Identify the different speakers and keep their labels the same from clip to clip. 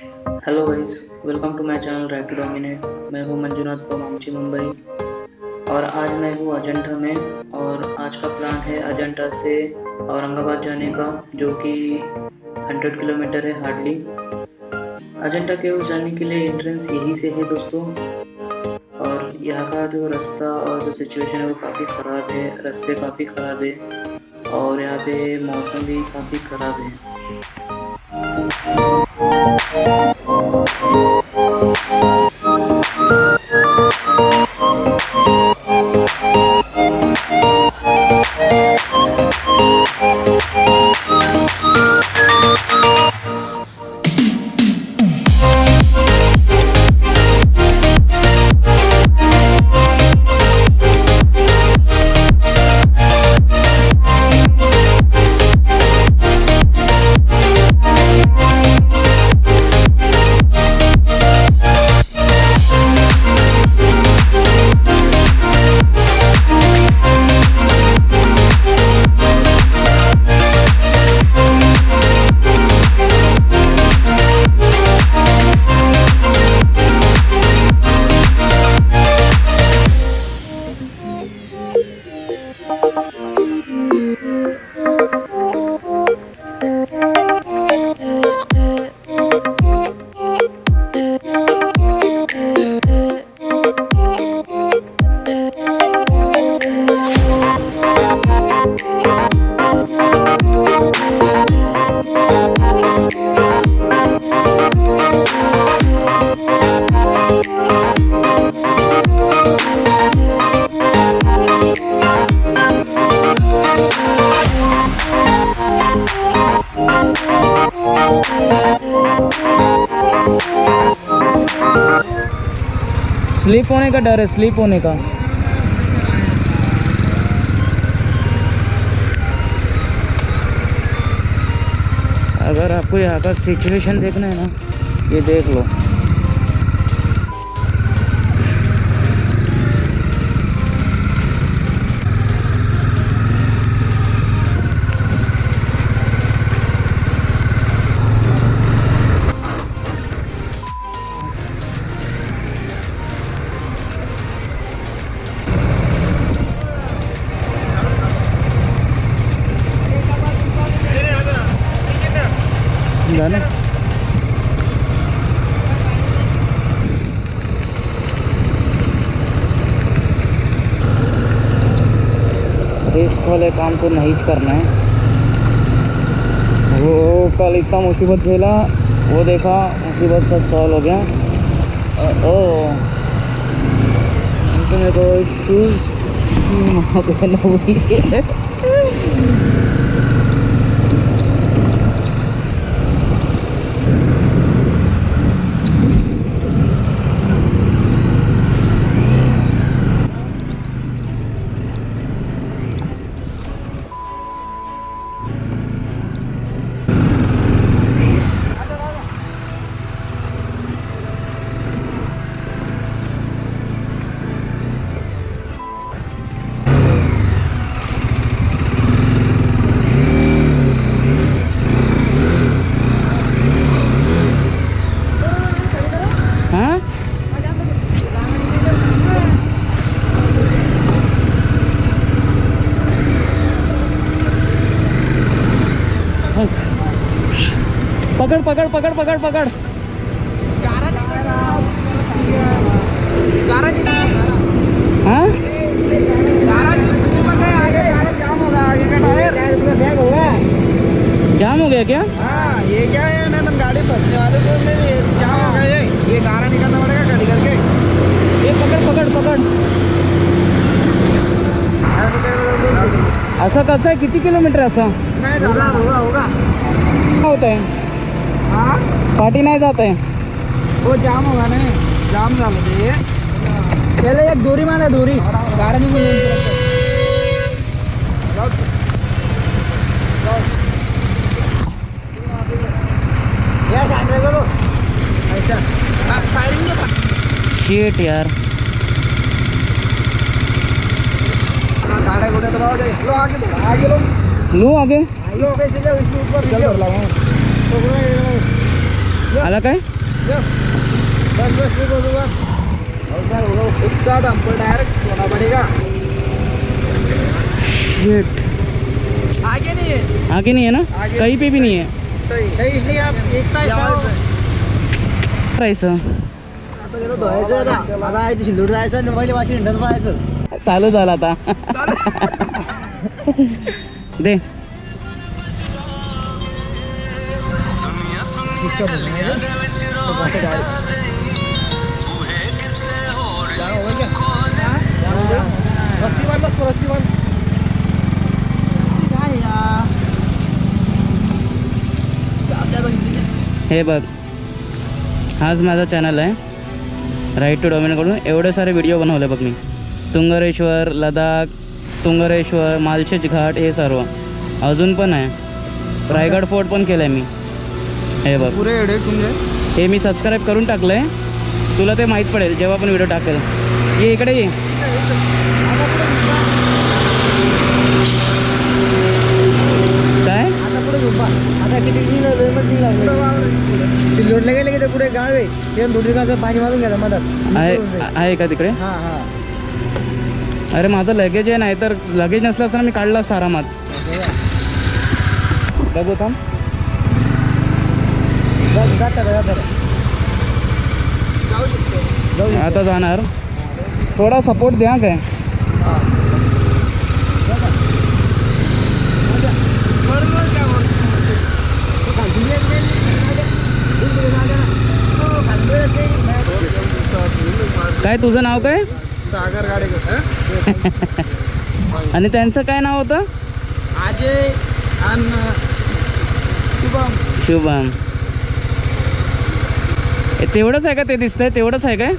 Speaker 1: Hello guys, welcome to my channel right to dominate. मैं हूं Manjunath from आमची मुंबई और आज मैं हूं अजंता में। और आज का प्लान है अजंता से औरंगाबाद जाने का, जो कि 100 किलोमीटर है हार्डली। अजंता के उस जाने के लिए एंट्रेंस यहीं से है दोस्तों। और यहाँ का जो रास्ता और जो सिचुएशन है वो काफ़ी ख़राब है, रास्ते काफ़ी ख़राब है और यहाँ पे मौसम भी काफ़ी ख़राब है।
Speaker 2: स्लिप होने का डर है, स्लिप होने का। अगर आपको यहाँ का सिचुएशन देखना है ना, ये देख लो। जाने रिस्क वाले काम तो नहीं करना है। वो कल इतना मुसीबत झेला, वो देखा मुसीबत सब सॉल्व हो गया। ओ तो मेरे को शूज़ पहना हुई है। पकड़ पकड़ पकड़ पकड़ पकड़। हाँ जाम हो गया क्या?
Speaker 3: हाँ, ये क्या है ना, तुम गाड़ी फंसने वाले बोल रहे थे, जाम हो गया। ये गारा निकलना पड़ेगा गाड़ी करके।
Speaker 2: ये पकड़ पकड़ पकड़। असं कसं आहे, किती किलोमीटर असं
Speaker 3: नहीं दादा, होगा
Speaker 2: काय होत आहे?
Speaker 3: हाँ,
Speaker 2: पाठी नाही जात आहे।
Speaker 3: वो जाम होगा नहीं, जाम झालं ते। चले एक दोरी मारा, दोरी गारा निघून येईल। या सांग रे बोलो ऐसा फायरिंग के
Speaker 2: शेट यार।
Speaker 3: गाड़ा घोड़े दबाओ, लो आगे, तो आगे लो,
Speaker 2: लू आगे।
Speaker 3: लो कैसे जाओ, इसके ऊपर चल कर लाऊं तो
Speaker 2: आला काय?
Speaker 3: बस बस रुको रुको और क्या होगा उसका डंपर डायरेक्ट होना पड़ेगा
Speaker 2: शिट,
Speaker 3: आगे नहीं है
Speaker 2: आगे नहीं है ना,
Speaker 3: आगे
Speaker 2: कहीं पे भी नहीं है.
Speaker 3: काही इसलिए आप एक
Speaker 2: करायचं
Speaker 3: आता गेलो धुवायचं आता आहे ते शिल्लूर जायचं आणि पहिले वाशी इंडन पाहायचं
Speaker 2: चालू झालं आता. दे.
Speaker 3: रस्सी बांध बस रस्सी बांध काय यार
Speaker 2: हे बघ, हाच माझा चॅनल आहे राईट टू डॉमिनेटकडून. एवढे सारे व्हिडिओ बनवले बघ मी. तुंगरेश्वर, लडाख, तुंगरेश्वर, मालशेज घाट, हे सर्व अजून पण आहे. रायगड फोर्ट पण केलं आहे मी. हे बघ,
Speaker 3: पुरे एवढे तुमचे
Speaker 2: हे मी सबस्क्राईब करून टाकलं आहे. तुला ते माहीत पडेल जेव्हा पण व्हिडिओ टाकेल. ये इकडे ये. काय
Speaker 3: आता पुढे झोपा आता किती सिल्लोडला गेले की ते पुढे गाव आहे ते थोडी का पाणी मारून गेलं मधात
Speaker 2: आहे का तिकडे?
Speaker 3: हा हा
Speaker 2: अरे माझं लगेज आहे, नाही तर लगेज नसलं असतं ना मी काढलं असतं आरामात. बघू थांब. आता जाणार. थोडा सपोर्ट द्या काय. काय तुझं नाव काय?
Speaker 3: सागर गाडेकर.
Speaker 2: आणि त्यांचं काय नाव होतं?
Speaker 3: अजय आणि शुभम.
Speaker 2: शुभम. तेवढंच आहे का ते दिसतंय? तेवढंच आहे काय?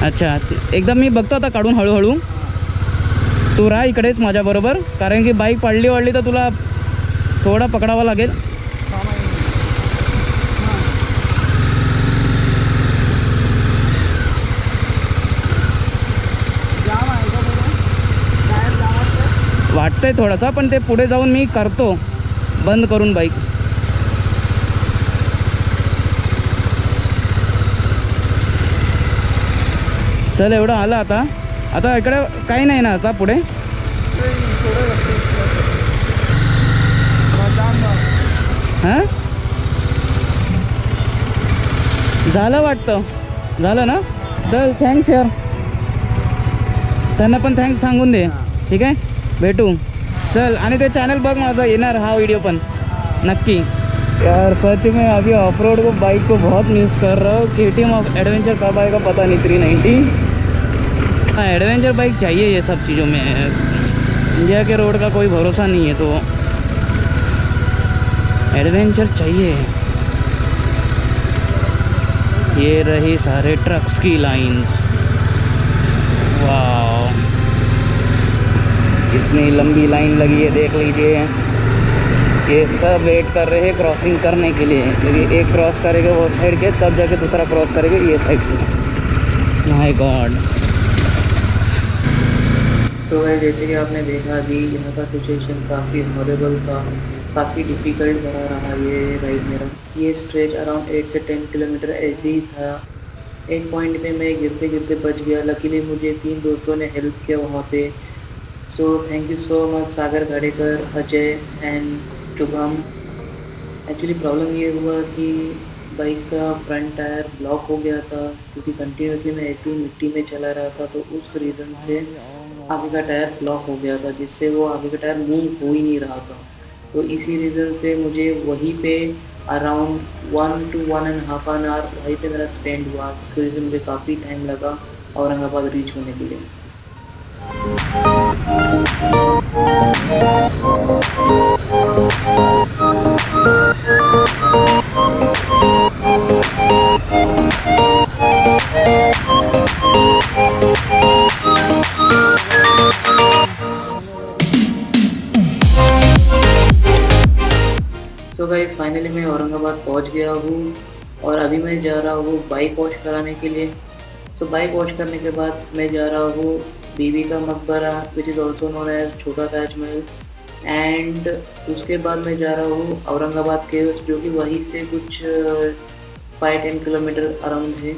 Speaker 2: अच्छा, एकदम मी बघतो आता काढून हळूहळू. तू राहा इकडेच माझ्याबरोबर, कारण की बाईक पडली तर तुला थोडा पकडावा लागेल. वाटतंय थोडासा, पण ते पुढे जाऊन मी करतो बंद करून बाईक. चल, एवढं आलं आता. आता इकडे काही नाही ना आता पुढे? हां, झालं वाटतं. झालं ना? चल, थँक्स यार. त्यांना पण थँक्स सांगून दे. ठीक आहे, भेटू. चल, आणि ते चॅनल बघ माझं, येणार हा व्हिडिओ पण नक्की. यार सच में अभी ऑफ रोड को बाइक को बहुत मिस कर रहा हूँ. KTM एडवेंचर कब आएगा पता नहीं. 390 हाँ, एडवेंचर बाइक चाहिए ये सब चीज़ों में. इंडिया के रोड का कोई भरोसा नहीं है, तो एडवेंचर चाहिए. ये रही सारे ट्रक्स की लाइंस. वाह, इतनी लंबी लाइन लगी है, देख लीजिए. ये सब वेट कर रहे हैं क्रॉसिंग करने के लिए, क्योंकि एक क्रॉस करेगा वो साइड के, तब जाके दूसरा क्रॉस करेगा ये साइड से. माय गॉड.
Speaker 1: सो है, जैसे कि आपने देखा अभी यहाँ का सिचुएशन काफ़ी हॉरेबल था, काफ़ी डिफ़िकल्ट भरा रहा ये राइड मेरा. ये स्ट्रेच अराउंड 8 से 10 किलोमीटर ऐसे ही था. एक पॉइंट पे मैं गिरते गिरते बच गया. लकीली मुझे 3 दोस्तों ने हेल्प किया वहाँ पे. So thank you so much Sagar Gadekar, Ajay and Shubham. Actually problem ये हुआ कि बाइक का फ्रंट टायर ब्लॉक हो गया था, क्योंकि कंटिन्यूसली मैं ऐसी मिट्टी में चला रहा था. तो उस रीज़न से आगे का टायर ब्लॉक हो गया था, जिससे वो आगे का टायर मूव हो ही नहीं रहा था. तो इसी रीज़न से मुझे वहीं पे अराउंड 1 to 1.5 आवर वहीं पे मेरा स्पेंड हुआ, जिसकी वजह से मुझे काफ़ी टाइम लगा औरंगाबाद रीच होने के लिए. सो गाइस, फाइनली मैं औरंगाबाद पहुंच गया हूँ और अभी मैं जा रहा हूँ बाइक वॉश कराने के लिए. सो बाइक वॉश करने के बाद मैं जा रहा हूँ Bibi ka Maqbara, which is also known as Chhota Taj Mahal. End उसके बाद मैं जा रहा हूँ औरंगाबाद के, जो कि वहीं से कुछ 5-10 किलोमीटर अराउंड है।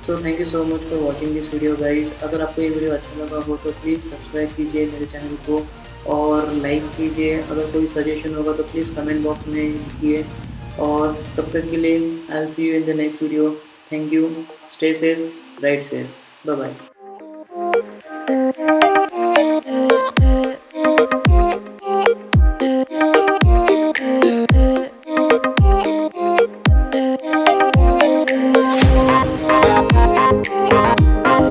Speaker 1: So thank you so much for watching this video guys. अगर आपको ये वीडियो अच्छा लगा हो तो प्लीज़ सब्सक्राइब कीजिए मेरे चैनल को और लाइक कीजिए। अगर कोई सजेशन होगा तो प्लीज़ कमेंट बॉक्स में लिखिए। और तब तक के लिए I will see you in the next video. Thank you, stay safe, ride safe, bye bye.